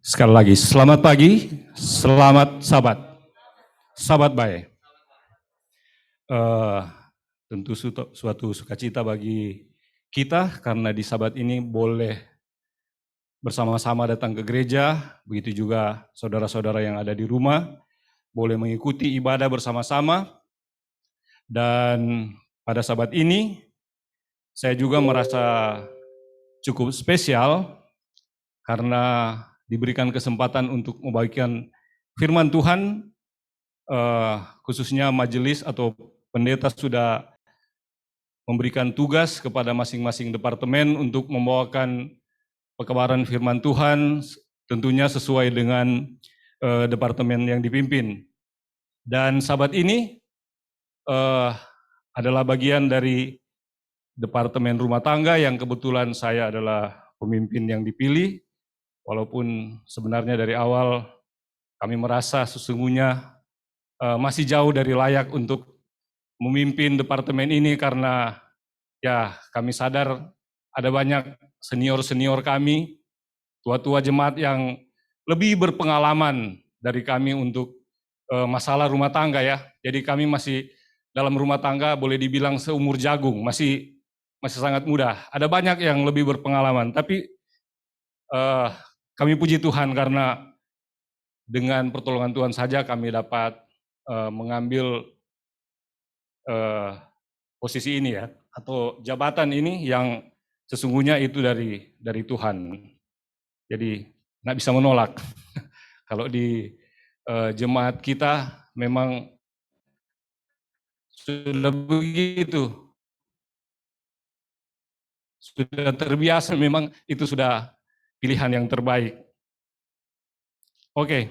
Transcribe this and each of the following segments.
Sekali lagi, selamat pagi, selamat sahabat, sahabat baik. Tentu suatu sukacita bagi kita karena di sahabat ini boleh bersama-sama datang ke gereja, begitu juga saudara-saudara yang ada di rumah, boleh mengikuti ibadah bersama-sama. Dan pada sahabat ini, saya juga merasa cukup spesial karena diberikan kesempatan untuk membagikan firman Tuhan, khususnya majelis atau pendeta sudah memberikan tugas kepada masing-masing departemen untuk membawakan pekabaran firman Tuhan, tentunya sesuai dengan departemen yang dipimpin. Dan sahabat ini adalah bagian dari departemen rumah tangga yang kebetulan saya adalah pemimpin yang dipilih, walaupun sebenarnya dari awal kami merasa sesungguhnya masih jauh dari layak untuk memimpin departemen ini karena ya kami sadar ada banyak senior-senior kami, tua-tua jemaat yang lebih berpengalaman dari kami untuk masalah rumah tangga ya. Jadi kami masih dalam rumah tangga boleh dibilang seumur jagung, masih sangat muda. Ada banyak yang lebih berpengalaman, tapi kami puji Tuhan karena dengan pertolongan Tuhan saja kami dapat mengambil posisi ini ya, atau jabatan ini yang sesungguhnya itu dari Tuhan. Jadi nggak bisa menolak. Kalau di jemaat kita memang sudah begitu, sudah terbiasa, memang itu sudah pilihan yang terbaik. Oke,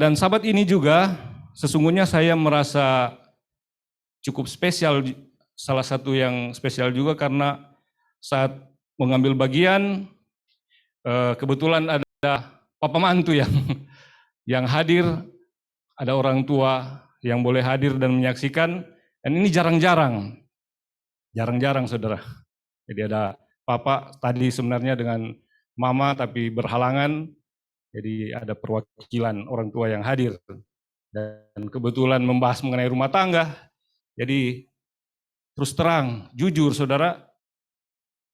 dan sahabat ini juga sesungguhnya saya merasa cukup spesial, salah satu yang spesial juga karena saat mengambil bagian kebetulan ada papa mantu yang hadir, ada orang tua yang boleh hadir dan menyaksikan, dan ini jarang-jarang saudara. Jadi ada papa tadi sebenarnya dengan mama tapi berhalangan, jadi ada perwakilan orang tua yang hadir. Dan kebetulan membahas mengenai rumah tangga, jadi terus terang, jujur saudara,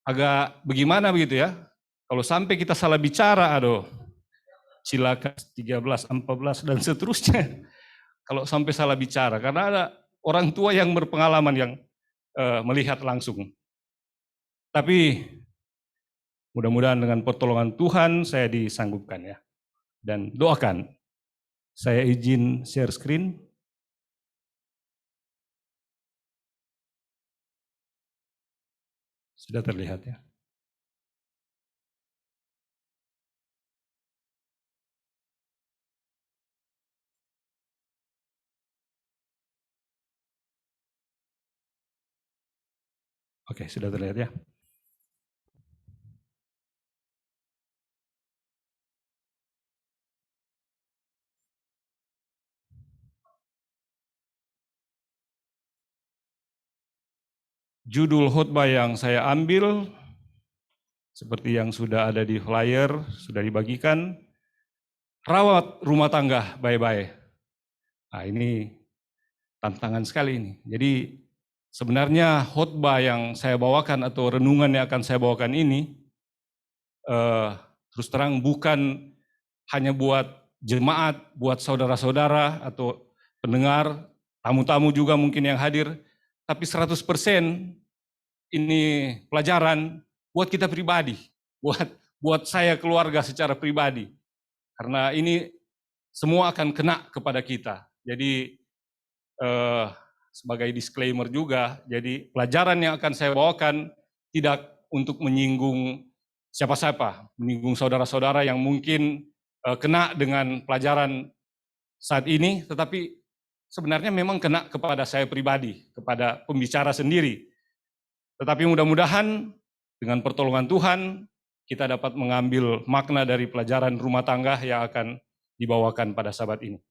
agak bagaimana begitu ya, kalau sampai kita salah bicara, aduh, silakan 13, 14 dan seterusnya. Kalau sampai salah bicara, karena ada orang tua yang berpengalaman yang melihat langsung. Tapi mudah-mudahan dengan pertolongan Tuhan saya disanggupkan ya. Dan doakan. Saya izin share screen. Sudah terlihat ya. Oke, sudah terlihat ya. Judul khotbah yang saya ambil, seperti yang sudah ada di flyer, sudah dibagikan, rawat rumah tangga baik-baik. Nah ini tantangan sekali ini. Jadi sebenarnya khotbah yang saya bawakan atau renungan yang akan saya bawakan ini, terus terang bukan hanya buat jemaat, buat saudara-saudara atau pendengar, tamu-tamu juga mungkin yang hadir, tapi 100% ini pelajaran buat kita pribadi, buat saya keluarga secara pribadi. Karena ini semua akan kena kepada kita. Jadi sebagai disclaimer juga, jadi pelajaran yang akan saya bawakan tidak untuk menyinggung siapa-siapa, menyinggung saudara-saudara yang mungkin kena dengan pelajaran saat ini, tetapi sebenarnya memang kena kepada saya pribadi, kepada pembicara sendiri. Tetapi mudah-mudahan dengan pertolongan Tuhan, kita dapat mengambil makna dari pelajaran rumah tangga yang akan dibawakan pada sahabat ini.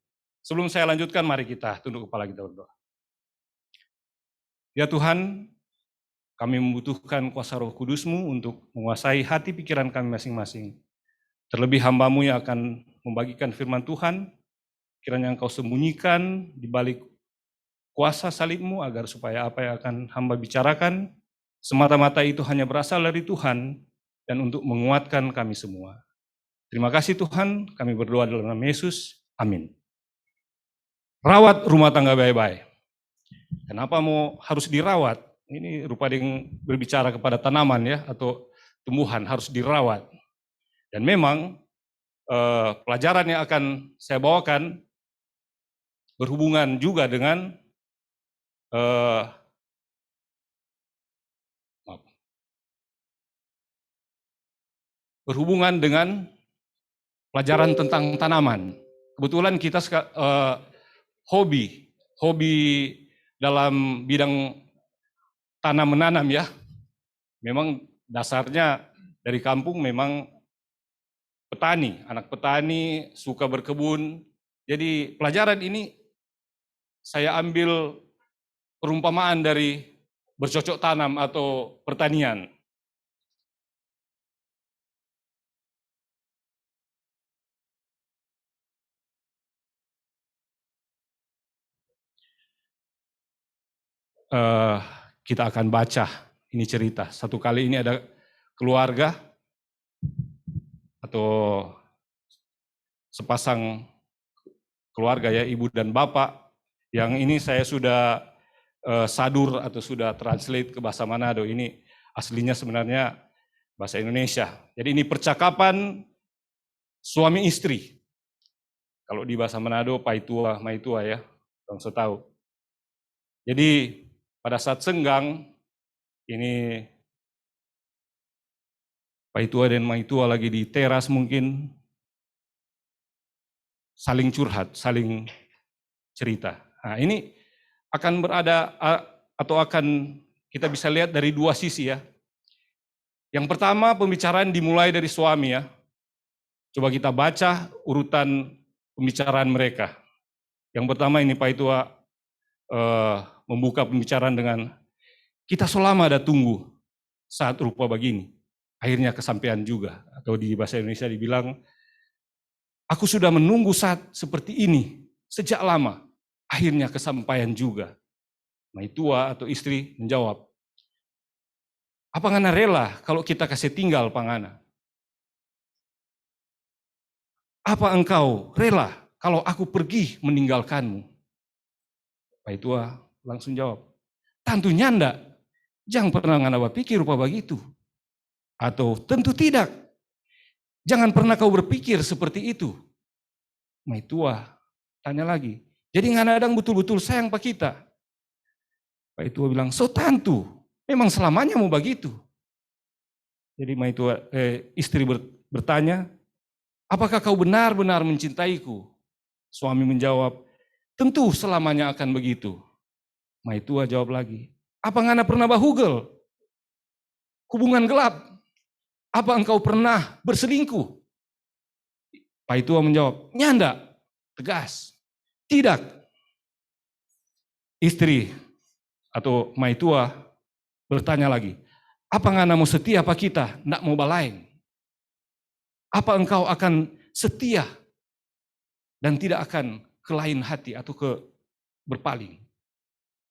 Sebelum saya lanjutkan, mari kita tunduk kepala kita berdoa. Ya Tuhan, kami membutuhkan kuasa Roh Kudus-Mu untuk menguasai hati pikiran kami masing-masing. Terlebih hamba-Mu yang akan membagikan firman Tuhan, kiranya Engkau sembunyikan di balik kuasa salib-Mu agar supaya apa yang akan hamba bicarakan semata-mata itu hanya berasal dari Tuhan dan untuk menguatkan kami semua. Terima kasih Tuhan, kami berdoa dalam nama Yesus. Amin. Rawat rumah tangga baik-baik. Kenapa harus dirawat? Ini rupa yang berbicara kepada tanaman ya, atau tumbuhan harus dirawat. Dan memang pelajaran yang akan saya bawakan berhubungan juga dengan pelajaran tentang tanaman. Kebetulan kita hobi dalam bidang tanam menanam ya. Memang dasarnya dari kampung memang petani, anak petani, suka berkebun. Jadi pelajaran ini saya ambil perumpamaan dari bercocok tanam atau pertanian. Kita akan baca ini cerita. Satu kali ini ada keluarga atau sepasang keluarga ya, ibu dan bapak. Yang ini saya sudah sadur atau sudah translate ke bahasa Manado. Ini aslinya sebenarnya bahasa Indonesia. Jadi ini percakapan suami istri. Kalau di bahasa Manado, paitua, maitua ya, orang tahu. Jadi pada saat senggang, ini paitua dan maitua lagi di teras mungkin, saling curhat, saling cerita. Nah ini akan berada atau akan kita bisa lihat dari dua sisi ya. Yang pertama pembicaraan dimulai dari suami ya. Coba kita baca urutan pembicaraan mereka. Yang pertama ini paitua membuka pembicaraan dengan, kita selama ada tunggu saat rupa begini. Akhirnya kesampaian juga. Atau di bahasa Indonesia dibilang, aku sudah menunggu saat seperti ini sejak lama. Akhirnya kesampaian juga. Maitua atau istri menjawab, apa ngana rela kalau kita kasih tinggal pangana? Apa engkau rela kalau aku pergi meninggalkanmu? Maitua langsung jawab, tentunya enggak. Jangan pernah ngana berpikir rupa begitu. Atau tentu tidak. Jangan pernah kau berpikir seperti itu. Maitua tanya lagi, jadi ngana adang betul-betul sayang pak kita? Maitua bilang, so tentu, memang selamanya mau begitu. Jadi Maitua istri bertanya, apakah kau benar-benar mencintaiku? Suami menjawab, tentu selamanya akan begitu. Maitua jawab lagi, apa ngana pernah bahugel? Hubungan gelap? Apa engkau pernah berselingkuh? Maitua menjawab, nyanda, tegas. Tidak. Istri atau Maitua bertanya lagi, apa ngana mau setia apa kita? Ndak mau balain. Apa engkau akan setia dan tidak akan ke lain hati atau ke berpaling?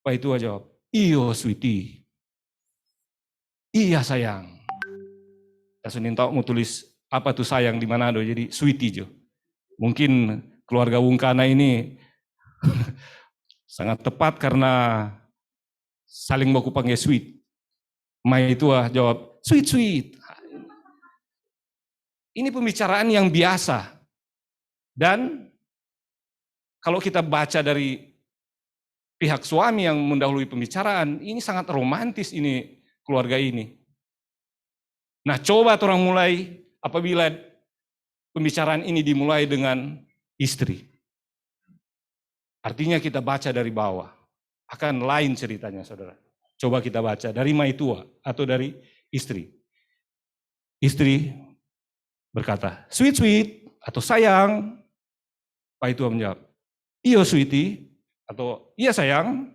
Maitua jawab, iyo sweetie. Iya sayang. Senin tahu mau tulis apa tuh sayang di Manado, jadi sweetie jo. Mungkin keluarga Wungkana ini sangat tepat karena saling baku panggil sweet. Maitua jawab, sweet sweet. Ini pembicaraan yang biasa. Dan kalau kita baca dari pihak suami yang mendahului pembicaraan, ini sangat romantis ini keluarga ini. Nah coba orang mulai apabila pembicaraan ini dimulai dengan istri. Artinya kita baca dari bawah. Akan lain ceritanya saudara. Coba kita baca dari Maitua atau dari istri. Istri berkata, sweet sweet atau sayang. Maitua menjawab, iyo sweetie atau iya sayang.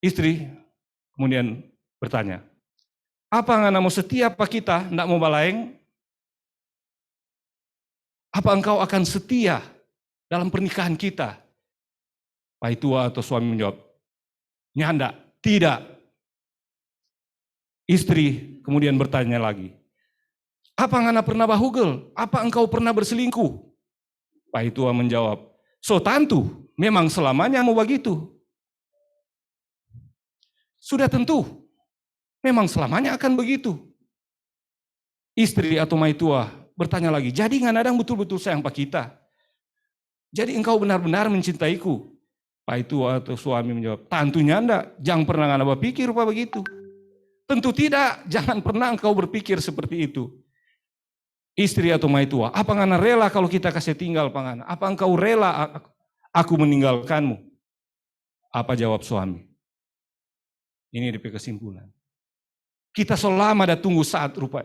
Istri kemudian bertanya, apa ngana mau setia apa kita ndak mau balaeng? Apa engkau akan setia dalam pernikahan kita? Paitua atau suami menjawab, nyanda, tidak. Istri kemudian bertanya lagi, apa ngana pernah bahugel? Apa engkau pernah berselingkuh? Paitua menjawab, so tantu, memang selamanya mau begitu. Sudah tentu, memang selamanya akan begitu. Istri atau maitua bertanya lagi, jadi nganadang betul-betul sayang pak kita? Jadi engkau benar-benar mencintaiku? Paitua atau suami menjawab, tentunya enggak, jangan pernah ngana berpikir pak begitu. Tentu tidak, jangan pernah engkau berpikir seperti itu. Istri atau maitua, apa ngana rela kalau kita kasih tinggal pangana? Apa engkau rela aku meninggalkanmu? Apa jawab suami? Ini DP kesimpulan. Kita selama ada tunggu saat rupa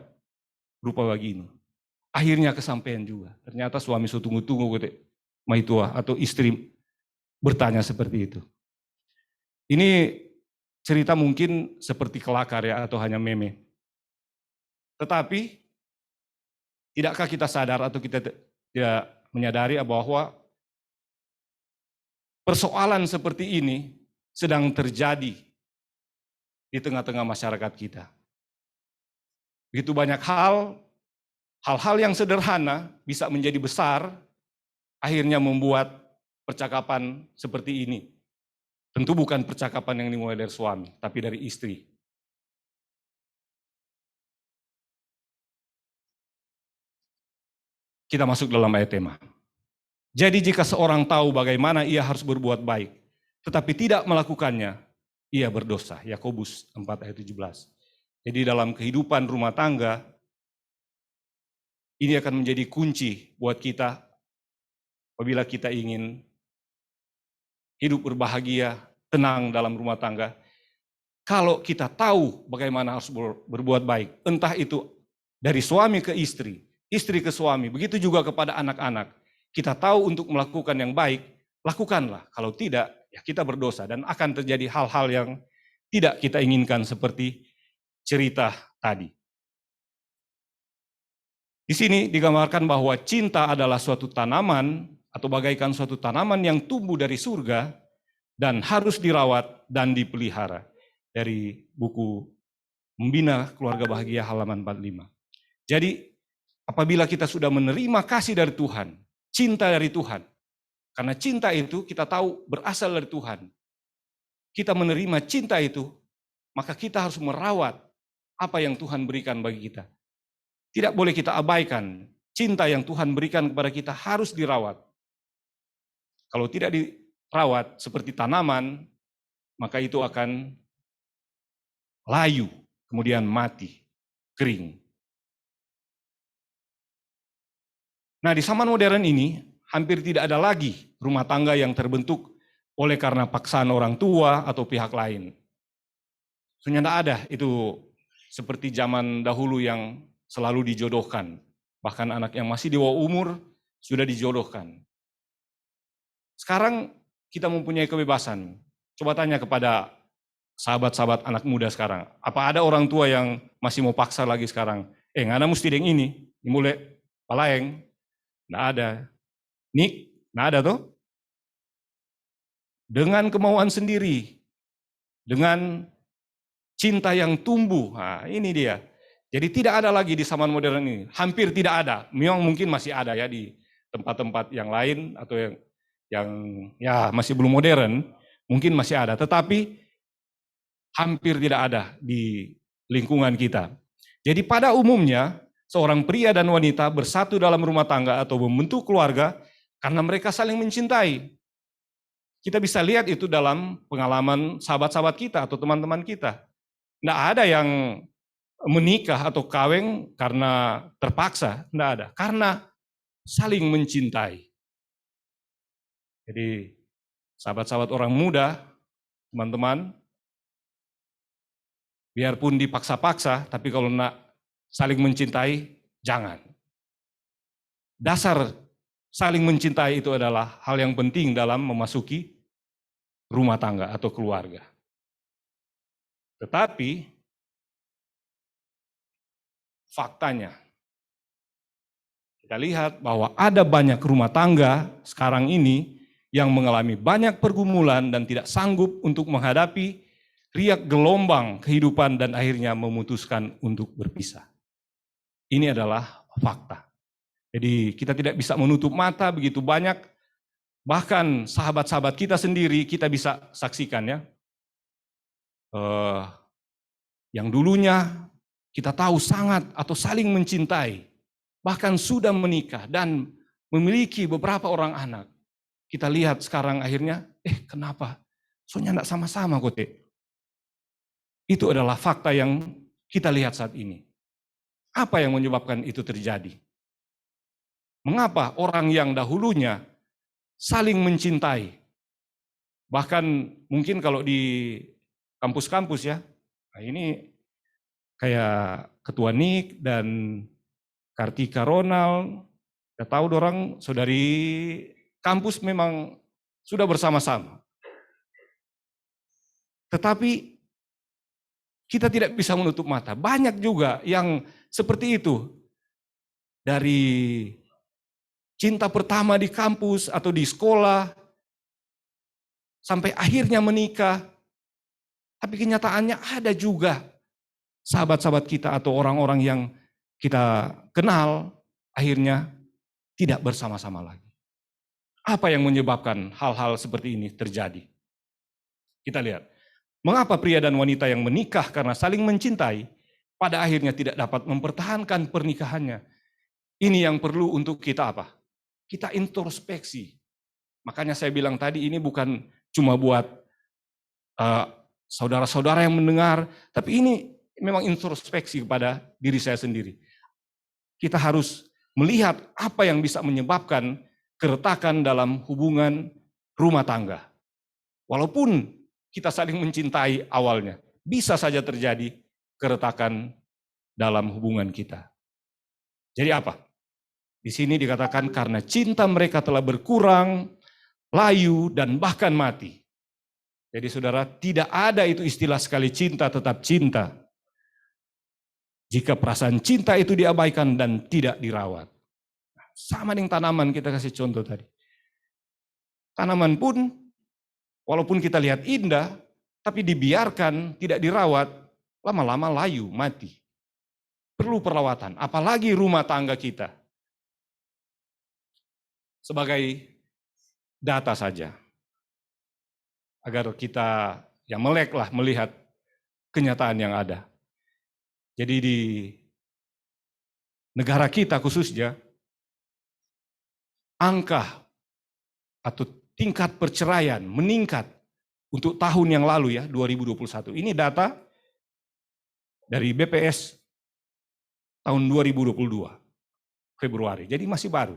begini. Akhirnya kesampaian juga. Ternyata suami so tunggu-tunggu gitu, maitua atau istri bertanya seperti itu. Ini cerita mungkin seperti kelakar ya atau hanya meme. Tetapi tidakkah kita sadar atau kita tidak menyadari bahwa persoalan seperti ini sedang terjadi di tengah-tengah masyarakat kita. Begitu banyak hal-hal yang sederhana bisa menjadi besar, akhirnya membuat percakapan seperti ini. Tentu bukan percakapan yang dimulai dari suami, tapi dari istri. Kita masuk dalam ayat tema. Jadi jika seorang tahu bagaimana ia harus berbuat baik, tetapi tidak melakukannya, ia berdosa. Yakobus 4 ayat 17. Jadi dalam kehidupan rumah tangga, ini akan menjadi kunci buat kita apabila kita ingin hidup berbahagia, tenang dalam rumah tangga. Kalau kita tahu bagaimana harus berbuat baik, entah itu dari suami ke istri ke suami, begitu juga kepada anak-anak. Kita tahu untuk melakukan yang baik, lakukanlah. Kalau tidak, ya kita berdosa dan akan terjadi hal-hal yang tidak kita inginkan seperti cerita tadi. Di sini digambarkan bahwa cinta adalah suatu tanaman atau bagaikan suatu tanaman yang tumbuh dari surga dan harus dirawat dan dipelihara. Dari buku Membina Keluarga Bahagia halaman 45. Jadi apabila kita sudah menerima kasih dari Tuhan, cinta dari Tuhan, karena cinta itu kita tahu berasal dari Tuhan. Kita menerima cinta itu, maka kita harus merawat apa yang Tuhan berikan bagi kita. Tidak boleh kita abaikan. Cinta yang Tuhan berikan kepada kita harus dirawat. Kalau tidak dirawat seperti tanaman, maka itu akan layu, kemudian mati, kering. Nah, di zaman modern ini, hampir tidak ada lagi rumah tangga yang terbentuk oleh karena paksaan orang tua atau pihak lain. Sebenarnya tidak ada itu seperti zaman dahulu yang selalu dijodohkan. Bahkan anak yang masih di bawah umur sudah dijodohkan. Sekarang kita mempunyai kebebasan. Coba tanya kepada sahabat-sahabat anak muda sekarang. Apa ada orang tua yang masih mau paksa lagi sekarang? Ngana mesti yang ini mulai palaeng. Nggak ada. Nik, nggak ada tuh. Dengan kemauan sendiri. Dengan cinta yang tumbuh. Nah, ini dia. Jadi tidak ada lagi di zaman modern ini. Hampir tidak ada. Memang mungkin masih ada ya di tempat-tempat yang lain atau yang ya masih belum modern, mungkin masih ada. Tetapi hampir tidak ada di lingkungan kita. Jadi pada umumnya seorang pria dan wanita bersatu dalam rumah tangga atau membentuk keluarga karena mereka saling mencintai. Kita bisa lihat itu dalam pengalaman sahabat-sahabat kita atau teman-teman kita. Tidak ada yang menikah atau kawin karena terpaksa, tidak ada. Karena saling mencintai. Jadi sahabat-sahabat orang muda, teman-teman, biarpun dipaksa-paksa, tapi kalau nak saling mencintai, jangan. Dasar saling mencintai itu adalah hal yang penting dalam memasuki rumah tangga atau keluarga. Tetapi faktanya, Kita lihat bahwa ada banyak rumah tangga sekarang ini yang mengalami banyak pergumulan dan tidak sanggup untuk menghadapi riak gelombang kehidupan dan akhirnya memutuskan untuk berpisah. Ini adalah fakta. Jadi kita tidak bisa menutup mata, begitu banyak, bahkan sahabat-sahabat kita sendiri kita bisa saksikan ya. Yang dulunya kita tahu sangat atau saling mencintai, bahkan sudah menikah dan memiliki beberapa orang anak. Kita lihat sekarang akhirnya, kenapa? Soalnya enggak sama-sama kok, Teh. Itu adalah fakta yang kita lihat saat ini. Apa yang menyebabkan itu terjadi? Mengapa orang yang dahulunya saling mencintai? Bahkan mungkin kalau di kampus-kampus ya, nah ini kayak Ketua Nik dan Kartika Ronald, kita tahu dorang saudari kampus memang sudah bersama-sama. Tetapi kita tidak bisa menutup mata. Banyak juga yang seperti itu. Dari cinta pertama di kampus atau di sekolah, sampai akhirnya menikah. Tapi kenyataannya ada juga sahabat-sahabat kita atau orang-orang yang kita kenal, akhirnya tidak bersama-sama lagi. Apa yang menyebabkan hal-hal seperti ini terjadi? Kita lihat, mengapa pria dan wanita yang menikah karena saling mencintai, pada akhirnya tidak dapat mempertahankan pernikahannya. Ini yang perlu untuk kita apa? Kita introspeksi. Makanya saya bilang tadi ini bukan cuma buat saudara-saudara yang mendengar, tapi ini memang introspeksi kepada diri saya sendiri. Kita harus melihat apa yang bisa menyebabkan keretakan dalam hubungan rumah tangga. Walaupun kita saling mencintai awalnya, bisa saja terjadi keretakan dalam hubungan kita. Jadi apa? Di sini dikatakan karena cinta mereka telah berkurang, layu, dan bahkan mati. Jadi saudara, tidak ada itu istilah sekali cinta tetap cinta. Jika perasaan cinta itu diabaikan dan tidak dirawat. Sama dengan tanaman, kita kasih contoh tadi. Tanaman pun, walaupun kita lihat indah, tapi dibiarkan, tidak dirawat, lama-lama layu, mati. Perlu perawatan, apalagi rumah tangga kita. Sebagai data saja, agar kita yang meleklah melihat kenyataan yang ada. Jadi di negara kita khususnya, angka atau tingkat perceraian meningkat untuk tahun yang lalu ya, 2021. Ini data dari BPS tahun 2022, Februari, jadi masih baru.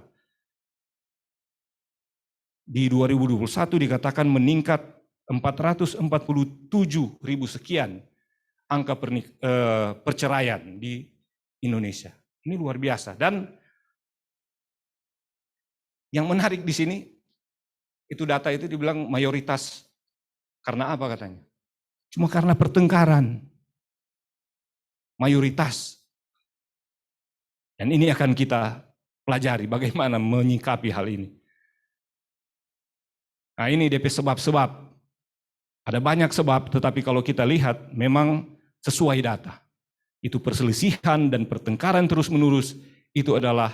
Di 2021 dikatakan meningkat 447.000 sekian angka perceraian di Indonesia. Ini luar biasa. Dan yang menarik di sini, itu data itu dibilang mayoritas. Karena apa katanya? Cuma karena pertengkaran. Mayoritas. Dan ini akan kita pelajari bagaimana menyikapi hal ini. Nah ini DP sebab-sebab. Ada banyak sebab, tetapi kalau kita lihat memang sesuai data. Itu perselisihan dan pertengkaran terus-menerus, itu adalah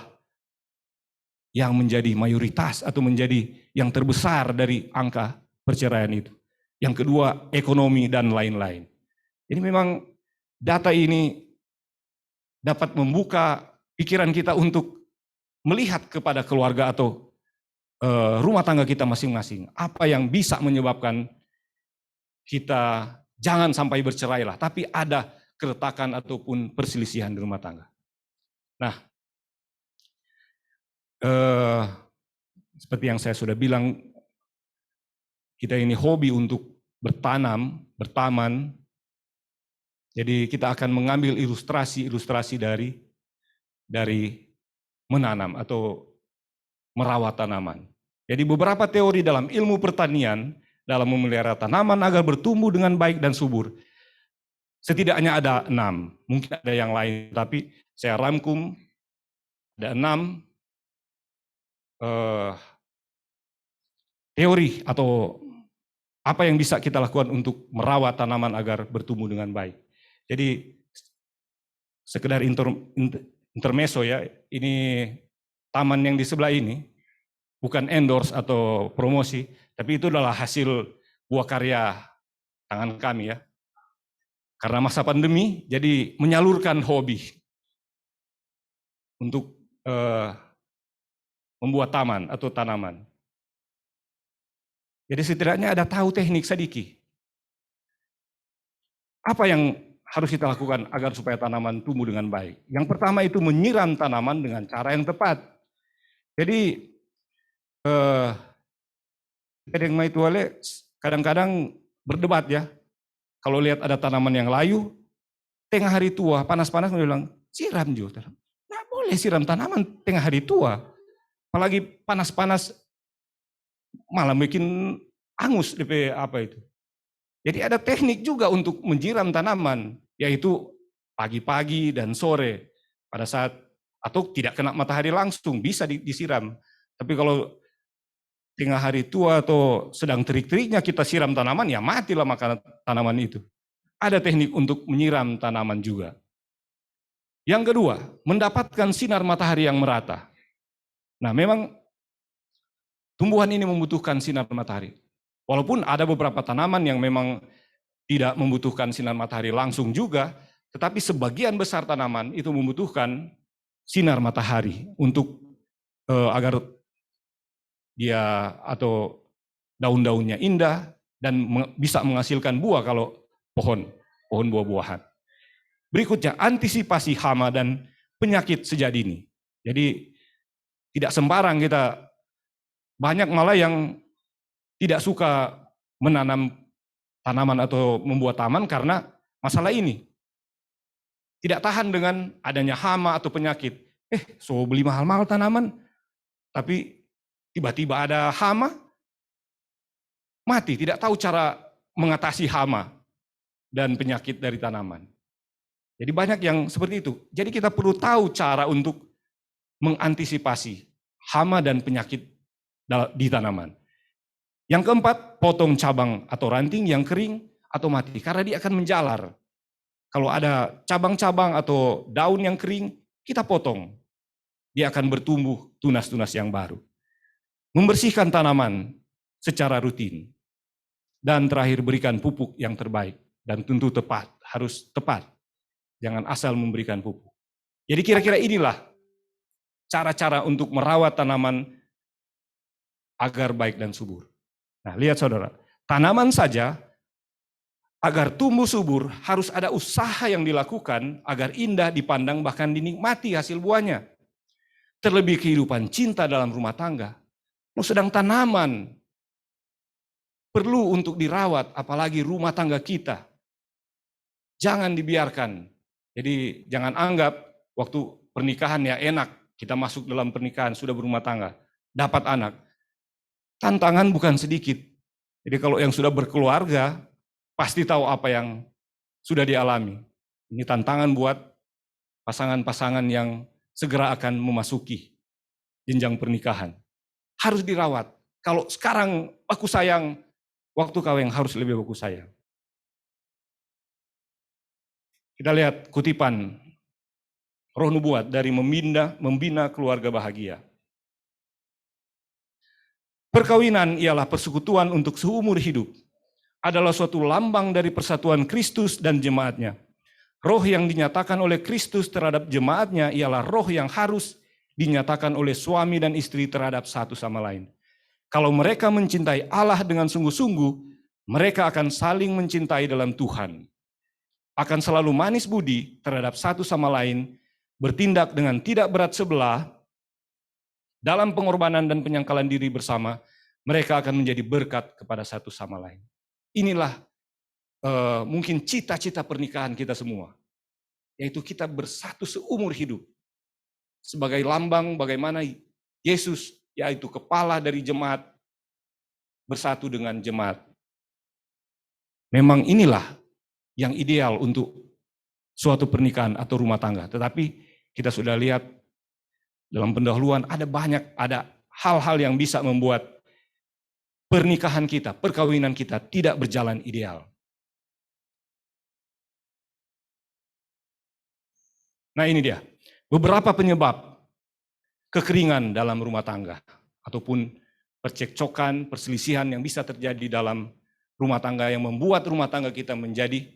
yang menjadi mayoritas atau menjadi yang terbesar dari angka perceraian itu. Yang kedua, ekonomi dan lain-lain. Jadi memang data ini dapat membuka pikiran kita untuk melihat kepada keluarga atau rumah tangga kita masing-masing. Apa yang bisa menyebabkan kita jangan sampai bercerai lah, tapi ada keretakan ataupun perselisihan di rumah tangga. Nah, seperti yang saya sudah bilang, kita ini hobi untuk bertanam, bertaman. Jadi kita akan mengambil ilustrasi dari menanam atau merawat tanaman. Jadi beberapa teori dalam ilmu pertanian dalam memelihara tanaman agar bertumbuh dengan baik dan subur. Setidaknya ada 6, mungkin ada yang lain, tapi saya rangkum ada 6 teori atau apa yang bisa kita lakukan untuk merawat tanaman agar bertumbuh dengan baik. Jadi sekedar intermezzo ya, ini taman yang di sebelah ini bukan endorse atau promosi, tapi itu adalah hasil buah karya tangan kami ya. Karena masa pandemi, jadi menyalurkan hobi untuk membuat taman atau tanaman. Jadi setidaknya ada tahu teknik sedikit. Apa yang harus kita lakukan agar supaya tanaman tumbuh dengan baik? Yang pertama itu menyiram tanaman dengan cara yang tepat. Jadi yang maituale kadang-kadang berdebat ya. Kalau lihat ada tanaman yang layu, tengah hari tua, panas-panas, dia bilang, siram juga. Nggak boleh siram tanaman tengah hari tua. Apalagi panas-panas, malah bikin angus DP apa itu. Jadi ada teknik juga untuk menyiram tanaman, yaitu pagi-pagi dan sore. Pada saat, atau tidak kena matahari langsung, bisa disiram. Tapi kalau tengah hari tua atau sedang terik-teriknya kita siram tanaman, ya matilah makanan tanaman itu. Ada teknik untuk menyiram tanaman juga. Yang kedua, mendapatkan sinar matahari yang merata. Nah, memang tumbuhan ini membutuhkan sinar matahari. Walaupun ada beberapa tanaman yang memang tidak membutuhkan sinar matahari langsung juga, tetapi sebagian besar tanaman itu membutuhkan sinar matahari untuk agar dia atau daun-daunnya indah dan bisa menghasilkan buah kalau pohon buah-buahan. Berikutnya, antisipasi hama dan penyakit sejak dini. Jadi tidak sembarang kita, banyak malah yang tidak suka menanam tanaman atau membuat taman karena masalah ini. Tidak tahan dengan adanya hama atau penyakit. So beli mahal-mahal tanaman, tapi tiba-tiba ada hama, mati, tidak tahu cara mengatasi hama dan penyakit dari tanaman. Jadi banyak yang seperti itu. Jadi kita perlu tahu cara untuk mengantisipasi hama dan penyakit di tanaman. Yang keempat, potong cabang atau ranting yang kering atau mati, karena dia akan menjalar. Kalau ada cabang-cabang atau daun yang kering, kita potong. Dia akan bertumbuh tunas-tunas yang baru. Membersihkan tanaman secara rutin. Dan terakhir, berikan pupuk yang terbaik. Dan tentu tepat, harus tepat. Jangan asal memberikan pupuk. Jadi kira-kira inilah cara-cara untuk merawat tanaman agar baik dan subur. Nah, lihat saudara, tanaman saja agar tumbuh subur harus ada usaha yang dilakukan agar indah dipandang bahkan dinikmati hasil buahnya. Terlebih kehidupan cinta dalam rumah tangga. Sedang tanaman perlu untuk dirawat, apalagi rumah tangga kita. Jangan dibiarkan. Jadi jangan anggap waktu pernikahan ya enak, kita masuk dalam pernikahan, sudah berumah tangga, dapat anak. Tantangan bukan sedikit. Jadi kalau yang sudah berkeluarga, pasti tahu apa yang sudah dialami. Ini tantangan buat pasangan-pasangan yang segera akan memasuki jenjang pernikahan. Harus dirawat. Kalau sekarang aku sayang, waktu kawin harus lebih baku sayang. Kita lihat kutipan Roh Nubuat dari membina keluarga bahagia. Perkawinan ialah persekutuan untuk seumur hidup. Adalah suatu lambang dari persatuan Kristus dan jemaatnya. Roh yang dinyatakan oleh Kristus terhadap jemaatnya ialah roh yang harus dinyatakan oleh suami dan istri terhadap satu sama lain. Kalau mereka mencintai Allah dengan sungguh-sungguh, mereka akan saling mencintai dalam Tuhan. Akan selalu manis budi terhadap satu sama lain, bertindak dengan tidak berat sebelah, dalam pengorbanan dan penyangkalan diri bersama, mereka akan menjadi berkat kepada satu sama lain. Inilah mungkin cita-cita pernikahan kita semua, yaitu kita bersatu seumur hidup. Sebagai lambang bagaimana Yesus, yaitu kepala dari jemaat, bersatu dengan jemaat. Memang inilah yang ideal untuk suatu pernikahan atau rumah tangga. Tetapi kita sudah lihat dalam pendahuluan ada banyak, ada hal-hal yang bisa membuat pernikahan kita, perkawinan kita tidak berjalan ideal. Nah ini dia, beberapa penyebab kekeringan dalam rumah tangga, ataupun percekcokan, perselisihan yang bisa terjadi dalam rumah tangga yang membuat rumah tangga kita menjadi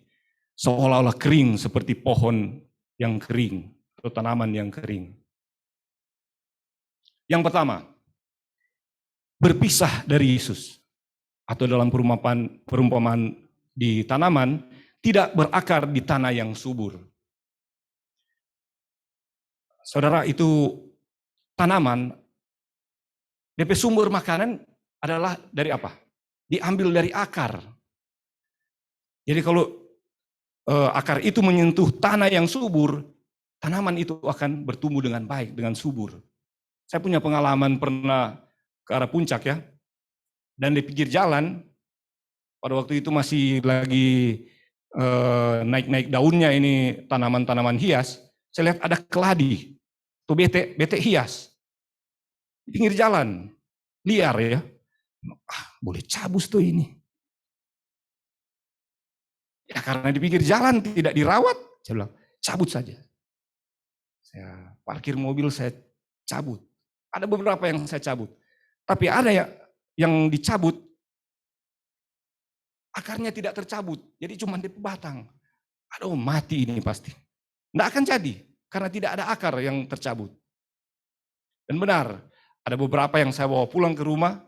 seolah-olah kering seperti pohon yang kering atau tanaman yang kering. Yang pertama, berpisah dari Yesus, atau dalam perumpamaan di tanaman, tidak berakar di tanah yang subur. Saudara, itu tanaman, DP sumber makanan adalah dari apa? Diambil dari akar. Jadi kalau akar itu menyentuh tanah yang subur, tanaman itu akan bertumbuh dengan baik, dengan subur. Saya punya pengalaman pernah ke arah puncak ya, dan di pinggir jalan, pada waktu itu masih lagi naik-naik daunnya ini tanaman-tanaman hias, saya lihat ada keladi, tuh bete hias, di pinggir jalan, liar ya. Boleh cabut tuh ini. Ya karena di pinggir jalan tidak dirawat, saya bilang cabut saja. Saya parkir mobil, saya cabut. Ada beberapa yang saya cabut. Tapi ada yang dicabut, akarnya tidak tercabut, jadi cuma di batang. Aduh, mati ini pasti. Tidak akan jadi, karena tidak ada akar yang tercabut. Dan benar, ada beberapa yang saya bawa pulang ke rumah,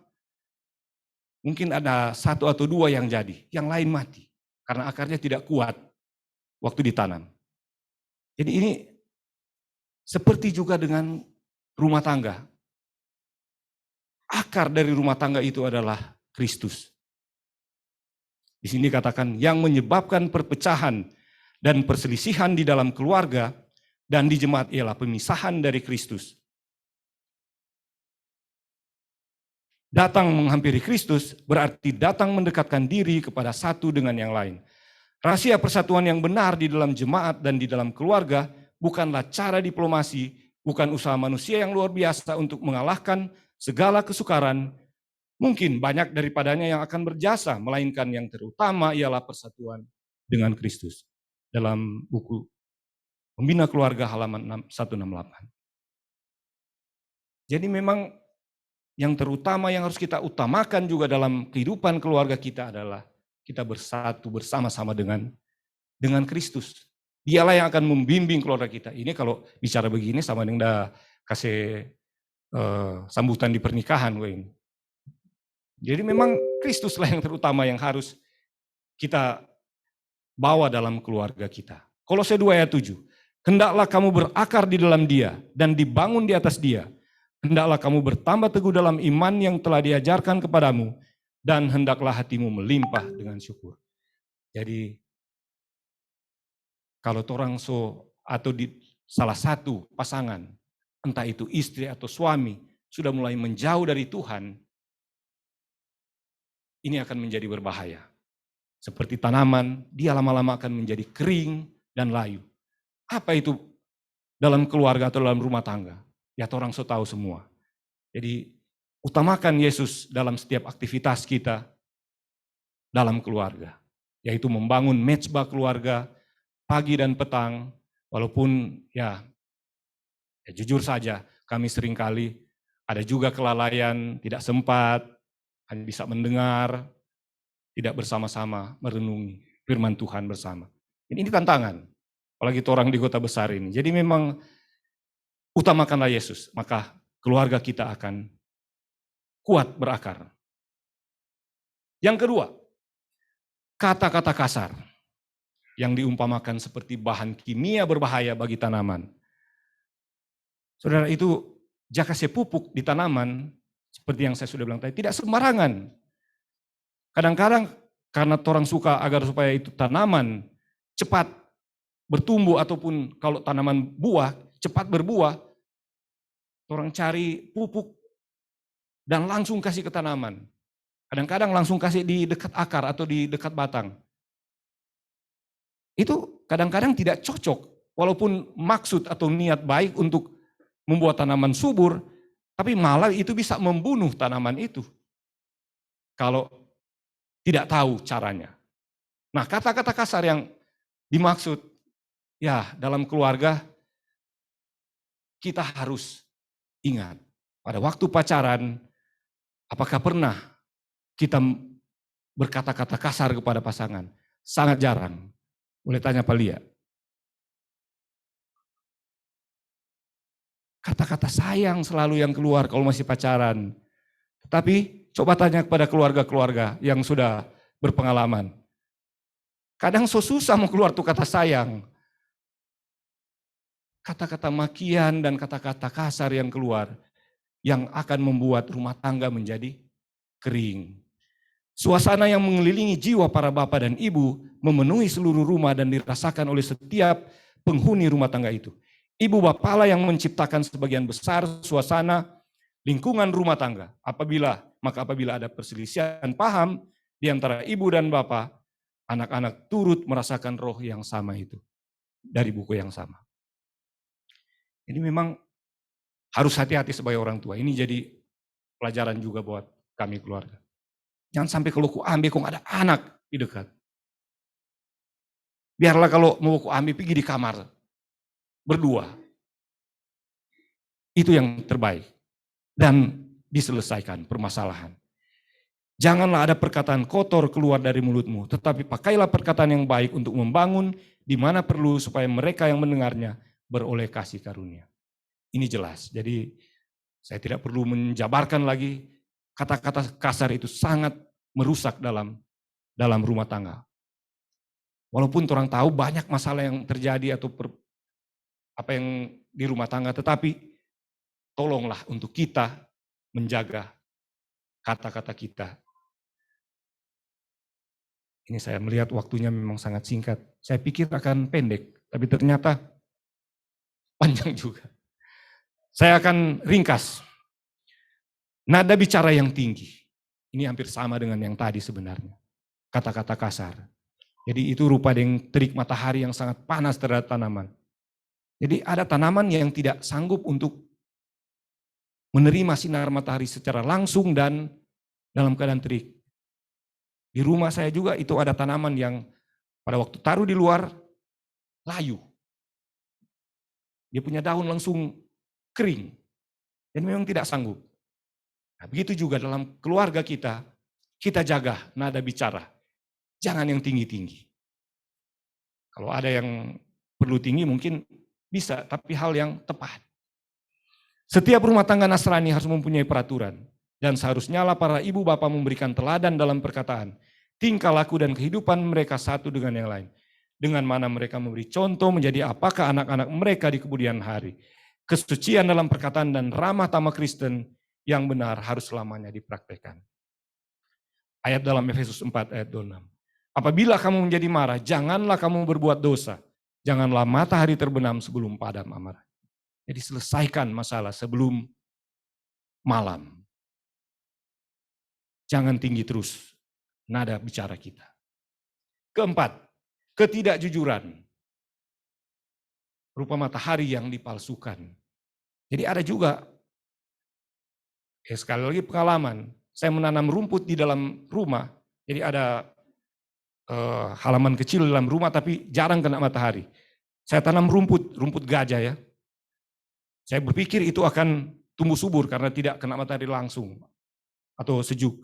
mungkin ada 1 atau 2 yang jadi, yang lain mati. Karena akarnya tidak kuat waktu ditanam. Jadi ini seperti juga dengan rumah tangga. Akar dari rumah tangga itu adalah Kristus. Di sini katakan yang menyebabkan perpecahan dan perselisihan di dalam keluarga dan di jemaat ialah pemisahan dari Kristus. Datang menghampiri Kristus berarti datang mendekatkan diri kepada satu dengan yang lain. Rahasia persatuan yang benar di dalam jemaat dan di dalam keluarga bukanlah cara diplomasi, bukan usaha manusia yang luar biasa untuk mengalahkan segala kesukaran. Mungkin banyak daripadanya yang akan berjasa, melainkan yang terutama ialah persatuan dengan Kristus. Dalam buku Membina Keluarga halaman 168. Jadi memang yang terutama yang harus kita utamakan juga dalam kehidupan keluarga kita adalah kita bersatu bersama-sama dengan Kristus. Dialah yang akan membimbing keluarga kita. Ini kalau bicara begini sama yang udah kasih sambutan di pernikahan. Jadi memang Kristuslah yang terutama yang harus kita bawa dalam keluarga kita. Kolose 2 ayat 7. Hendaklah kamu berakar di dalam Dia dan dibangun di atas Dia. Hendaklah kamu bertambah teguh dalam iman yang telah diajarkan kepadamu, dan hendaklah hatimu melimpah dengan syukur. Jadi, kalau orang atau di salah satu pasangan, entah itu istri atau suami, sudah mulai menjauh dari Tuhan, ini akan menjadi berbahaya. Seperti tanaman, dia lama-lama akan menjadi kering dan layu. Apa itu dalam keluarga atau dalam rumah tangga? Ya orang tahu semua. Jadi utamakan Yesus dalam setiap aktivitas kita dalam keluarga. Yaitu membangun mezbah keluarga pagi dan petang. Walaupun ya jujur saja kami seringkali ada juga kelalaian, tidak sempat, hanya bisa mendengar, tidak bersama-sama merenungi firman Tuhan bersama. Ini tantangan, apalagi orang di kota besar ini. Jadi memang utamakanlah Yesus, maka keluarga kita akan kuat berakar. Yang kedua, kata-kata kasar yang diumpamakan seperti bahan kimia berbahaya bagi tanaman. Saudara, itu jika saya pupuk di tanaman, seperti yang saya sudah bilang tadi, tidak sembarangan. Kadang-kadang karena orang suka agar supaya itu tanaman cepat bertumbuh, ataupun kalau tanaman buah cepat berbuah, orang cari pupuk dan langsung kasih ke tanaman. Kadang-kadang langsung kasih di dekat akar atau di dekat batang. Itu kadang-kadang tidak cocok, walaupun maksud atau niat baik untuk membuat tanaman subur, Tapi malah itu bisa membunuh tanaman itu kalau tidak tahu caranya. Nah, kata-kata kasar yang dimaksud, ya dalam keluarga kita harus ingat. Pada waktu pacaran, apakah pernah kita berkata-kata kasar kepada pasangan? Sangat jarang. Boleh tanya Pak Lia. Kata-kata sayang selalu yang keluar kalau masih pacaran. Tapi coba tanya kepada keluarga-keluarga yang sudah berpengalaman. Kadang so susah mau keluar tuh kata sayang. Kata-kata makian dan kata-kata kasar yang keluar yang akan membuat rumah tangga menjadi kering. Suasana yang mengelilingi jiwa para bapak dan ibu memenuhi seluruh rumah dan dirasakan oleh setiap penghuni rumah tangga itu. Ibu bapaklah yang menciptakan sebagian besar suasana lingkungan rumah tangga. Maka apabila ada perselisihan paham di antara ibu dan bapak, anak-anak turut merasakan roh yang sama itu dari buku yang sama. Jadi memang harus hati-hati sebagai orang tua. Ini jadi pelajaran juga buat kami keluarga. Jangan sampai kalau ku ambil kok ada anak di dekat. Biarlah kalau mau ku ambil pergi di kamar berdua. Itu yang terbaik. Dan diselesaikan permasalahan. Janganlah ada perkataan kotor keluar dari mulutmu, tetapi pakailah perkataan yang baik untuk membangun di mana perlu supaya mereka yang mendengarnya beroleh kasih karunia. Ini jelas. Jadi saya tidak perlu menjabarkan lagi kata-kata kasar itu sangat merusak dalam rumah tangga. Walaupun orang tahu banyak masalah yang terjadi atau apa yang di rumah tangga, tetapi tolonglah untuk kita menjaga kata-kata kita. Ini saya melihat waktunya memang sangat singkat. Saya pikir akan pendek, tapi ternyata panjang juga. Saya akan ringkas. Nada bicara yang tinggi. Ini hampir sama dengan yang tadi sebenarnya. Kata-kata kasar. Jadi itu rupa dengan terik matahari yang sangat panas terhadap tanaman. Jadi ada tanaman yang tidak sanggup untuk menerima sinar matahari secara langsung dan dalam keadaan terik. Di rumah saya juga itu ada tanaman yang pada waktu taruh di luar, layu. Dia punya daun langsung kering. Dan memang tidak sanggup. Nah, begitu juga dalam keluarga kita jaga nada bicara. Jangan yang tinggi-tinggi. Kalau ada yang perlu tinggi mungkin bisa, tapi hal yang tepat. Setiap rumah tangga Nasrani harus mempunyai peraturan. Dan seharusnya lah para ibu bapak memberikan teladan dalam perkataan, tingkah laku dan kehidupan mereka satu dengan yang lain. Dengan mana mereka memberi contoh menjadi apakah anak-anak mereka di kemudian hari. Kesucian dalam perkataan dan ramah tamah Kristen yang benar harus selamanya dipraktekkan. Ayat dalam Efesus 4 ayat 26. Apabila kamu menjadi marah, janganlah kamu berbuat dosa. Janganlah matahari terbenam sebelum padam amarah. Jadi selesaikan masalah sebelum malam. Jangan tinggi terus nada bicara kita. Keempat, ketidakjujuran. Rupa matahari yang dipalsukan. Jadi ada juga, sekali lagi pengalaman, saya menanam rumput di dalam rumah, jadi ada halaman kecil dalam rumah tapi jarang kena matahari. Saya tanam rumput gajah ya. Saya berpikir itu akan tumbuh subur karena tidak kena matahari langsung atau sejuk.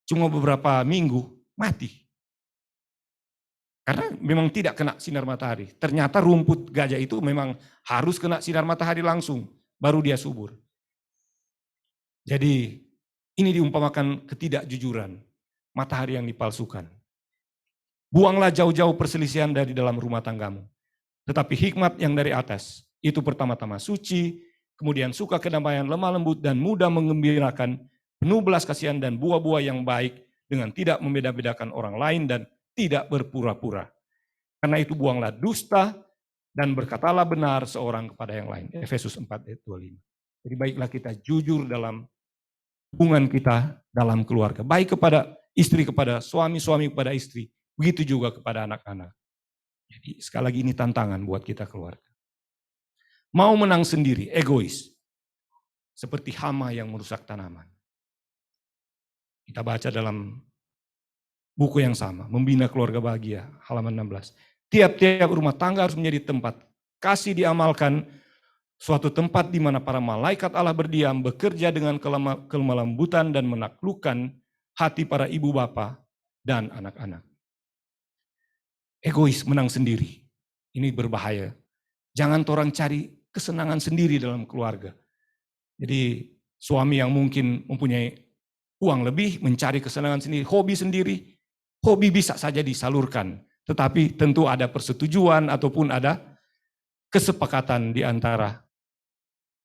Cuma beberapa minggu mati. Karena memang tidak kena sinar matahari. Ternyata rumput gajah itu memang harus kena sinar matahari langsung, baru dia subur. Jadi ini diumpamakan ketidakjujuran, matahari yang dipalsukan. Buanglah jauh-jauh perselisihan dari dalam rumah tanggamu. Tetapi hikmat yang dari atas, itu pertama-tama suci, kemudian suka kedamaian, lemah lembut, dan mudah menggembirakan, penuh belas kasihan dan buah-buah yang baik, dengan tidak membeda-bedakan orang lain dan tidak berpura-pura. Karena itu buanglah dusta dan berkatalah benar seorang kepada yang lain. Efesus 4 ayat 25. Jadi baiklah kita jujur dalam hubungan kita dalam keluarga. Baik kepada istri kepada suami, suami kepada istri. Begitu juga kepada anak-anak. Jadi sekali lagi ini tantangan buat kita keluarga. Mau menang sendiri, egois. seperti hama yang merusak tanaman. Kita baca dalam buku yang sama, Membina Keluarga Bahagia, halaman 16. Tiap-tiap rumah tangga harus menjadi tempat kasih diamalkan, suatu tempat di mana para malaikat Allah berdiam, bekerja dengan kelemah lembutan dan menaklukkan hati para ibu bapa dan anak-anak. Egois, menang sendiri. Ini berbahaya. Jangan orang cari kesenangan sendiri dalam keluarga. Jadi suami yang mungkin mempunyai uang lebih, mencari kesenangan sendiri, hobi bisa saja disalurkan. Tetapi tentu ada persetujuan ataupun ada kesepakatan di antara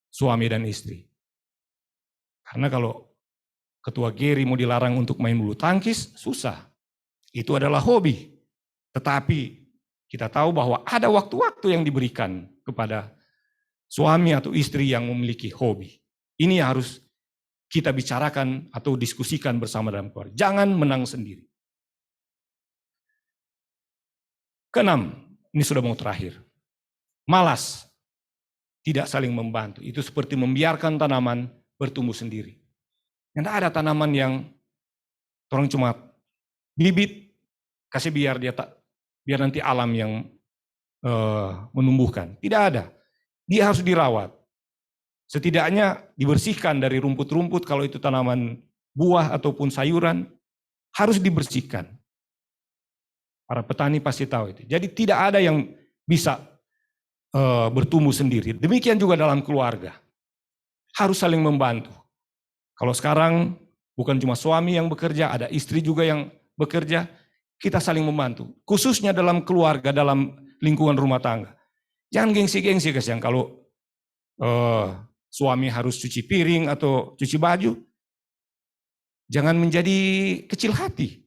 suami dan istri. Karena kalau ketua Geri mau dilarang untuk main bulu tangkis, susah. Itu adalah hobi. Tetapi kita tahu bahwa ada waktu-waktu yang diberikan kepada suami atau istri yang memiliki hobi. Ini harus kita bicarakan atau diskusikan bersama dalam keluarga. Jangan menang sendiri. Keenam, ini sudah mau terakhir. Malas, tidak saling membantu. Itu seperti membiarkan tanaman bertumbuh sendiri. Tidak ada tanaman yang orang cuma bibit, kasih biar nanti alam yang menumbuhkan. Tidak ada. Dia harus dirawat. Setidaknya dibersihkan dari rumput-rumput, kalau itu tanaman buah ataupun sayuran, harus dibersihkan. Para petani pasti tahu itu. Jadi tidak ada yang bisa bertumbuh sendiri. Demikian juga dalam keluarga. Harus saling membantu. Kalau sekarang bukan cuma suami yang bekerja, ada istri juga yang bekerja, kita saling membantu. Khususnya dalam keluarga, dalam lingkungan rumah tangga. Jangan gengsi-gengsi, kasihan kalau suami harus cuci piring atau cuci baju. Jangan menjadi kecil hati.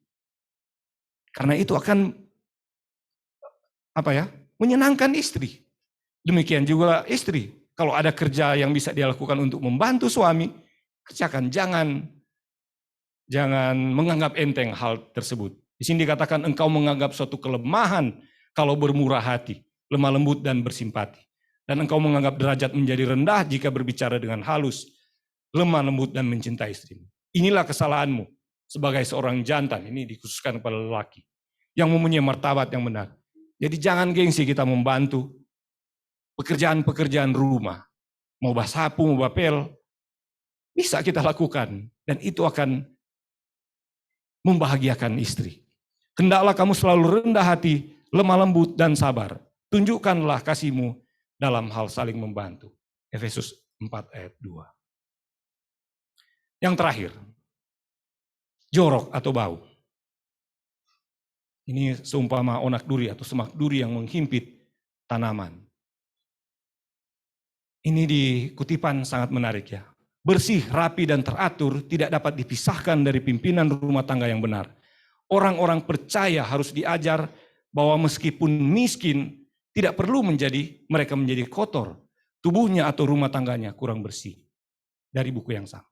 Karena itu akan menyenangkan istri. Demikian juga istri. Kalau ada kerja yang bisa dia lakukan untuk membantu suami, kerjakan. Jangan menganggap enteng hal tersebut. Di sini dikatakan engkau menganggap suatu kelemahan kalau bermurah hati, lemah lembut dan bersimpati. Dan engkau menganggap derajat menjadi rendah jika berbicara dengan halus, lemah lembut dan mencintai istrimu. Inilah kesalahanmu sebagai seorang jantan, ini dikhususkan kepada lelaki, yang mempunyai martabat yang benar. Jadi jangan gengsi kita membantu pekerjaan-pekerjaan rumah. Mau sapu, mau bapel, bisa kita lakukan. Dan itu akan membahagiakan istri. Hendaklah kamu selalu rendah hati, lemah lembut dan sabar. Tunjukkanlah kasihmu dalam hal saling membantu. Efesus 4 ayat 2. Yang terakhir, jorok atau bau. Ini seumpama onak duri atau semak duri yang menghimpit tanaman. Ini di kutipan sangat menarik ya. Bersih, rapi, dan teratur tidak dapat dipisahkan dari pimpinan rumah tangga yang benar. Orang-orang percaya harus diajar bahwa meskipun miskin, tidak perlu mereka menjadi kotor. Tubuhnya atau rumah tangganya kurang bersih. Dari buku yang sama.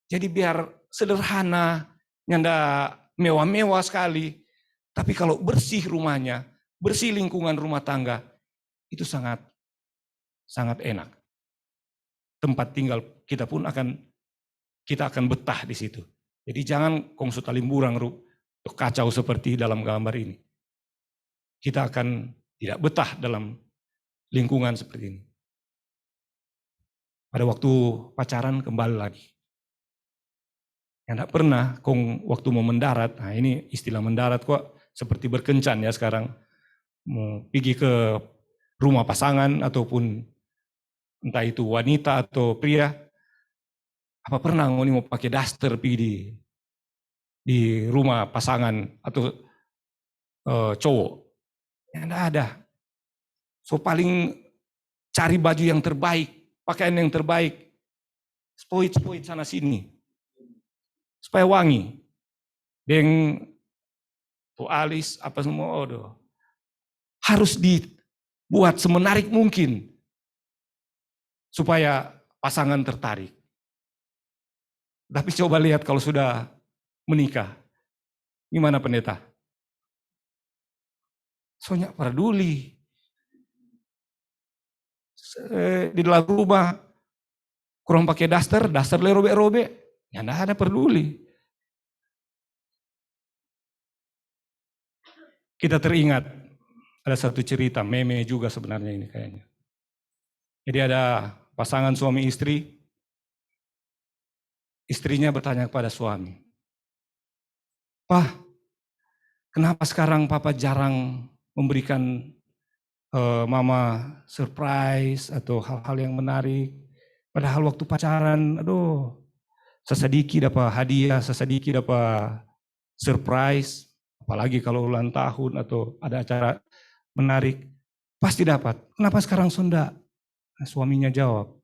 Jadi biar sederhana, nyanda mewah-mewah sekali. Tapi kalau bersih rumahnya, bersih lingkungan rumah tangga, itu sangat enak. Tempat tinggal kita pun kita akan betah di situ. Jadi jangan kongsu talimburang kacau seperti dalam gambar ini. Kita akan tidak betah dalam lingkungan seperti ini. Pada waktu pacaran kembali lagi. Yang tidak pernah waktu mau mendarat, nah ini istilah mendarat kok seperti berkencan ya sekarang. Mau pergi ke rumah pasangan ataupun entah itu wanita atau pria, apa pernah ngoni mau pakai daster pergi di rumah pasangan atau cowok? Ya enggak ada. So paling cari baju yang terbaik, pakaian yang terbaik, spoit sana sini, supaya wangi. Deng tuh alis apa semua, harus dibuat semenarik mungkin supaya pasangan tertarik. Tapi coba lihat kalau sudah menikah, gimana pendeta? Soalnya peduli. Di dalam rumah kurang pakai daster le robek-robek, ya enggak ada peduli. Kita teringat ada satu cerita, meme juga sebenarnya ini kayaknya. Jadi ada pasangan suami istri, istrinya bertanya kepada suami, "Pak, kenapa sekarang Papa jarang memberikan Mama surprise atau hal-hal yang menarik? Padahal waktu pacaran, aduh, sesedikit dapat hadiah, sesedikit dapat surprise, apalagi kalau ulang tahun atau ada acara menarik, pasti dapat. Kenapa sekarang Sunda?" Nah, suaminya jawab,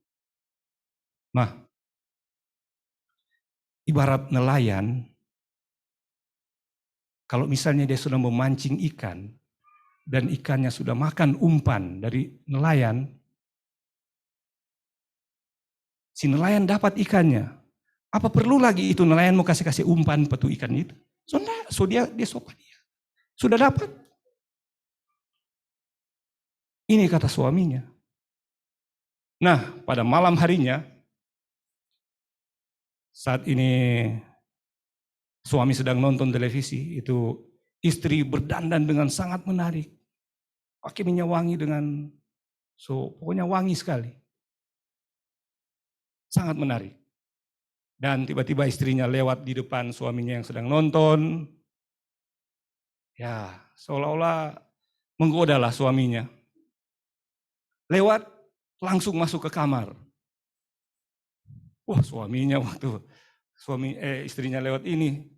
"Mah, ibarat nelayan, kalau misalnya dia sudah memancing ikan, dan ikannya sudah makan umpan dari nelayan, si nelayan dapat ikannya. Apa perlu lagi itu nelayan mau kasih umpan petu ikan itu? So dia sopan dia. Sudah dapat. Ini kata suaminya. Nah, pada malam harinya, saat ini suami sedang nonton televisi, itu istri berdandan dengan sangat menarik. Pakai minyak wangi dengan, pokoknya wangi sekali. Sangat menarik. Dan tiba-tiba istrinya lewat di depan suaminya yang sedang nonton. Ya, seolah-olah menggodalah suaminya. Lewat, langsung masuk ke kamar. Wah, suaminya waktu istrinya lewat ini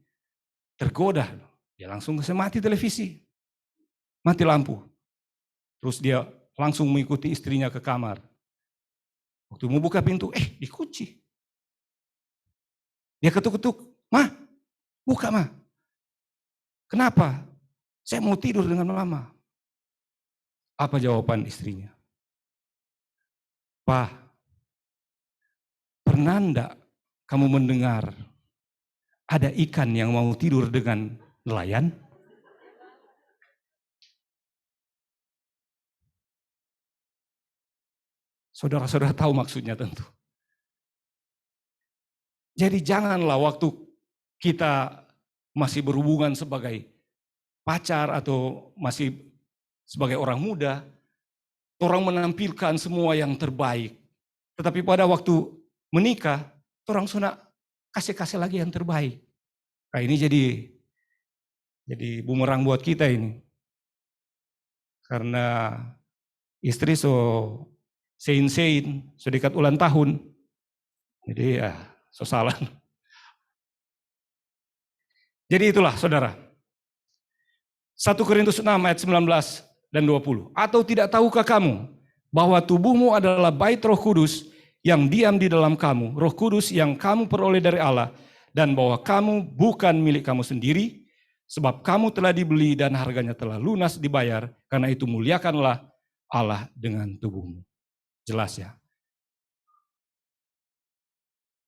tergoda. Dia langsung mati televisi. Mati lampu. Terus dia langsung mengikuti istrinya ke kamar. Waktu mau buka pintu, dikunci. Dia ketuk-ketuk, "Mah, buka mah." "Kenapa?" "Saya mau tidur dengan Mama." Apa jawaban istrinya? "Pak, pernah enggak kamu mendengar ada ikan yang mau tidur dengan nelayan?" Saudara-saudara tahu maksudnya tentu. Jadi janganlah waktu kita masih berhubungan sebagai pacar atau masih sebagai orang muda, orang menampilkan semua yang terbaik. Tetapi pada waktu menikah, orang sudah kasih lagi yang terbaik. Nah, ini jadi bumerang buat kita ini. Karena istri sein dekat ulang tahun. Jadi ya, salah. Jadi itulah saudara. 1 Korintus 6 ayat 19 dan 20. "Atau tidak tahukah kamu bahwa tubuhmu adalah bait Roh Kudus yang diam di dalam kamu, Roh Kudus yang kamu peroleh dari Allah, dan bahwa kamu bukan milik kamu sendiri, sebab kamu telah dibeli dan harganya telah lunas dibayar, karena itu muliakanlah Allah dengan tubuhmu." Jelas ya.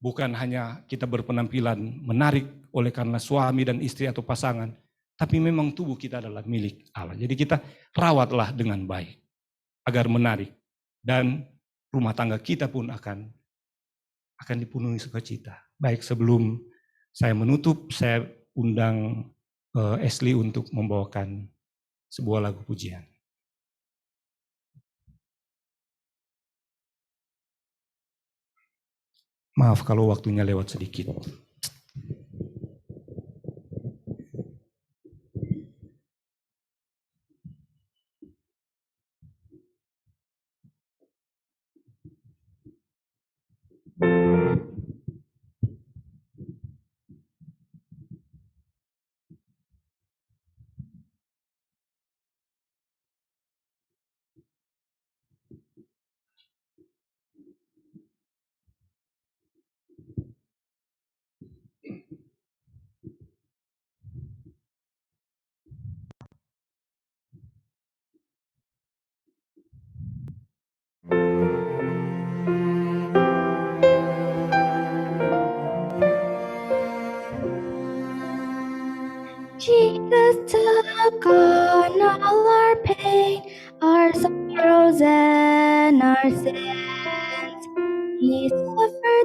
Bukan hanya kita berpenampilan menarik oleh karena suami dan istri atau pasangan, tapi memang tubuh kita adalah milik Allah. Jadi kita rawatlah dengan baik agar menarik, dan rumah tangga kita pun akan dipenuhi sukacita. Baik, sebelum saya menutup, saya undang Esli untuk membawakan sebuah lagu pujian. Maaf kalau waktunya lewat sedikit. Jesus took on all our pain, our sorrows and our sins. He suffered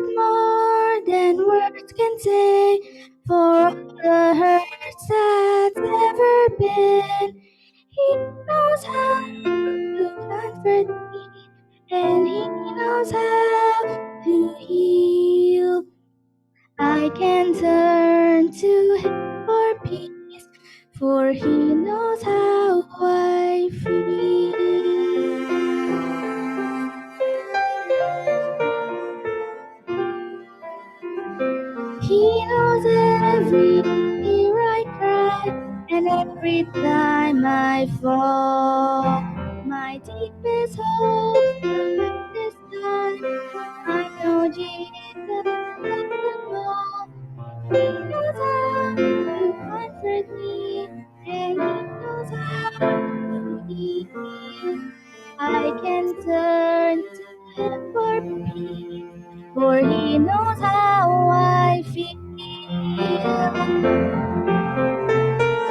to him for peace, for he knows how I feel. He knows every tear I cry, and every time I fall. My deepest hopes at this time, I know Jesus knows them all. He knows how to comfort me, and he knows how to heal. I can turn to him for peace, for he knows how I feel.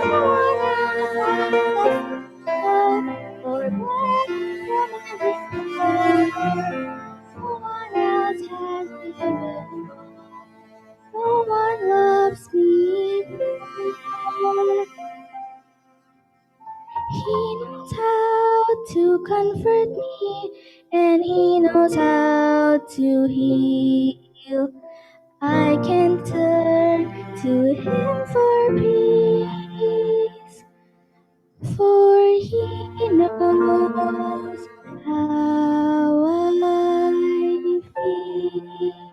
No one else has love or breath from every scar. No one else has given. No one loves me more. He knows how to comfort me, and he knows how to heal. I can turn to him for peace, for he knows how I feel.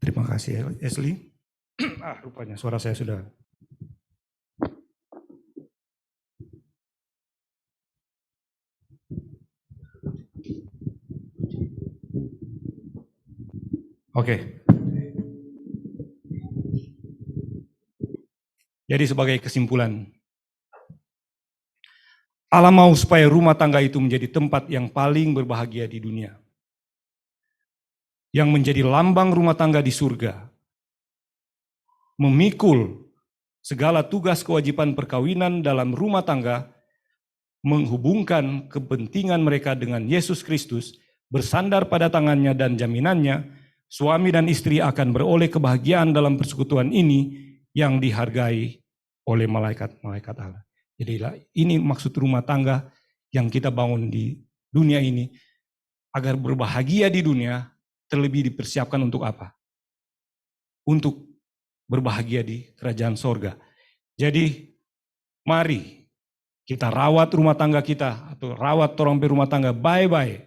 Terima kasih Esli. Rupanya suara saya sudah. Oke. Jadi sebagai kesimpulan, Allah mau supaya rumah tangga itu menjadi tempat yang paling berbahagia di dunia. Yang menjadi lambang rumah tangga di surga. Memikul segala tugas kewajiban perkawinan dalam rumah tangga, menghubungkan kepentingan mereka dengan Yesus Kristus, bersandar pada tangannya dan jaminannya, suami dan istri akan beroleh kebahagiaan dalam persekutuan ini yang dihargai oleh malaikat-malaikat Allah. Jadi ini maksud rumah tangga yang kita bangun di dunia ini, agar berbahagia di dunia, terlebih dipersiapkan untuk apa? Untuk berbahagia di kerajaan sorga. Jadi mari kita rawat rumah tangga kita, atau rawat torompe rumah tangga baik-baik.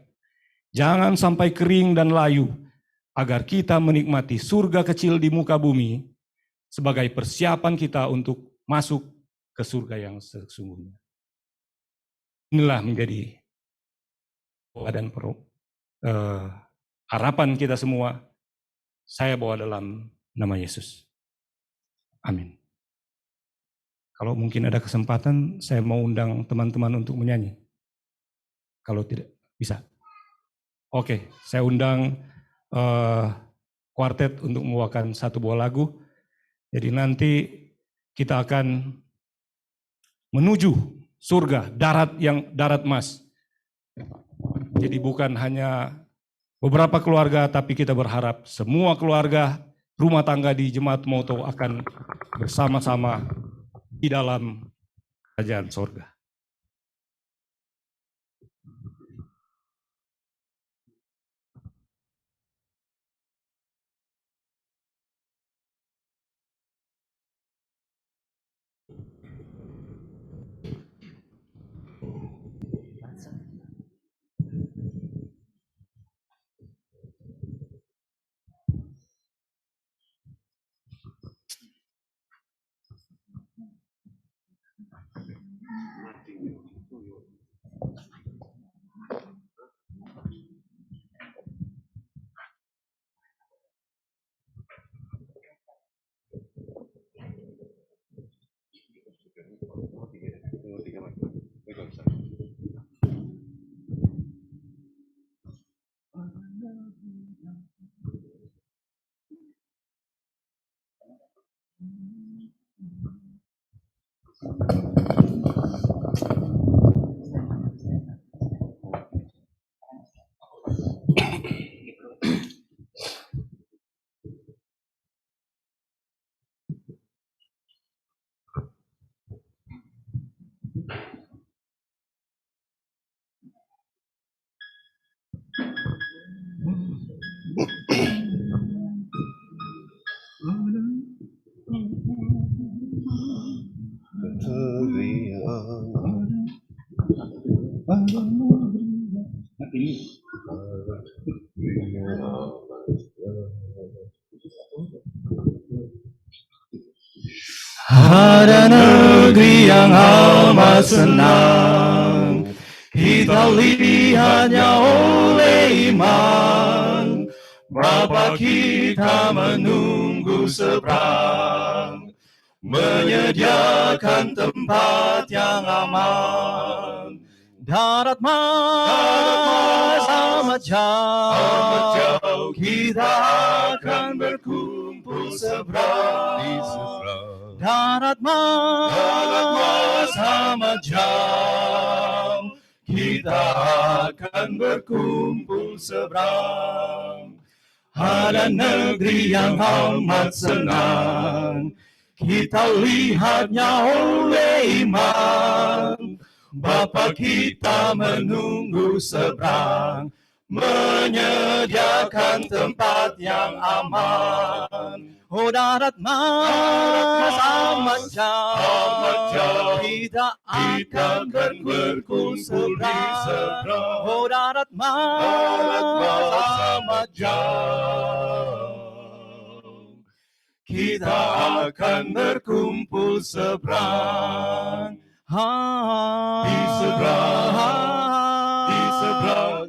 Jangan sampai kering dan layu, agar kita menikmati surga kecil di muka bumi sebagai persiapan kita untuk masuk ke surga yang sesungguhnya. Inilah menjadi dan harapan kita semua. Saya bawa dalam nama Yesus. Amin. Kalau mungkin ada kesempatan, saya mau undang teman-teman untuk menyanyi. Kalau tidak, bisa. Oke, saya undang kuartet untuk membawakan satu buah lagu. Jadi nanti kita akan menuju surga, darat emas. Jadi bukan hanya beberapa keluarga, tapi kita berharap semua keluarga, rumah tangga di Jemaat Moto akan bersama-sama di dalam kerajaan surga. Ada negeri yang amat senang, kita lihatnya oleh iman. Bapa kita menunggu seberang, menyediakan tempat yang aman. Darat mas amat jauh, kita akan berkumpul seberang. Darat mas amat jauh, kita akan berkumpul seberang. Ada negeri yang amat senang, kita lihatnya oleh iman. Bapa kita menunggu seberang, menyediakan tempat yang aman. Oh darat mas amat jauh, kita akan berkumpul seberang. Oh darat mas amat jauh, kita akan berkumpul seberang. Di seberang,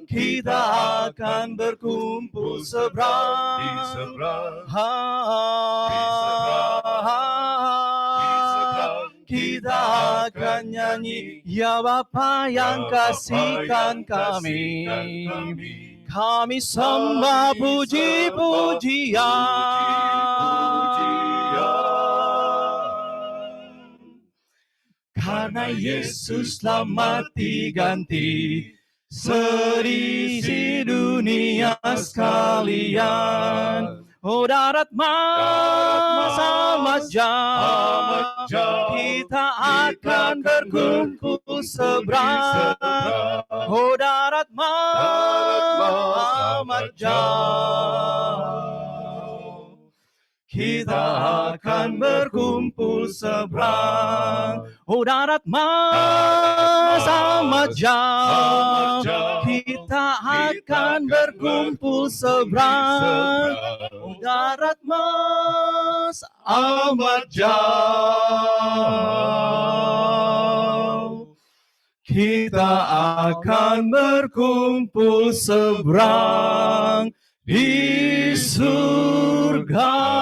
kita akan berkumpul seberang. Di seberang, kita akan nyanyi, ya Bapa yang kasihkan kami. Kami sembah puji-pujian. Karena Yesus telah mati ganti seisi dunia sekalian. Oh darat mas amat jauh, kita akan berkumpul seberang. Oh darat mas amat jauh, kita akan berkumpul seberang. Oh darat mas amat jauh, kita akan berkumpul seberang. Oh darat mas amat jauh, kita akan berkumpul seberang di surga.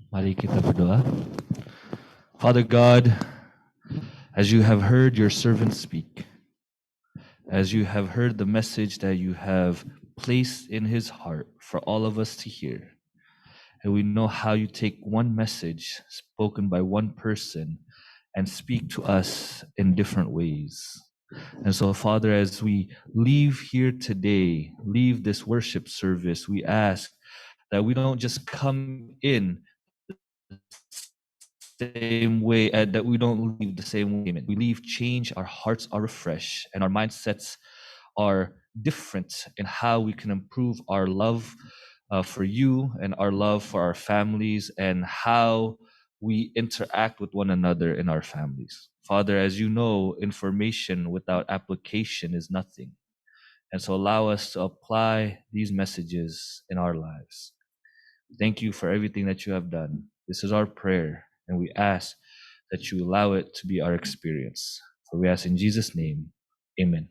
Mari kita berdoa. Father God, as you have heard your servant speak, as you have heard the message that you have placed in his heart for all of us to hear, and we know how you take one message spoken by one person and speak to us in different ways. And so, Father, as we leave here today, leave this worship service, we ask that we don't just come in same way, that we don't leave the same way. We leave change, our hearts are refreshed, and our mindsets are different in how we can improve our love for you and our love for our families and how we interact with one another in our families. Father, as you know, information without application is nothing. And so allow us to apply these messages in our lives. Thank you for everything that you have done. This is our prayer, and we ask that you allow it to be our experience. For we ask in Jesus' name, amen.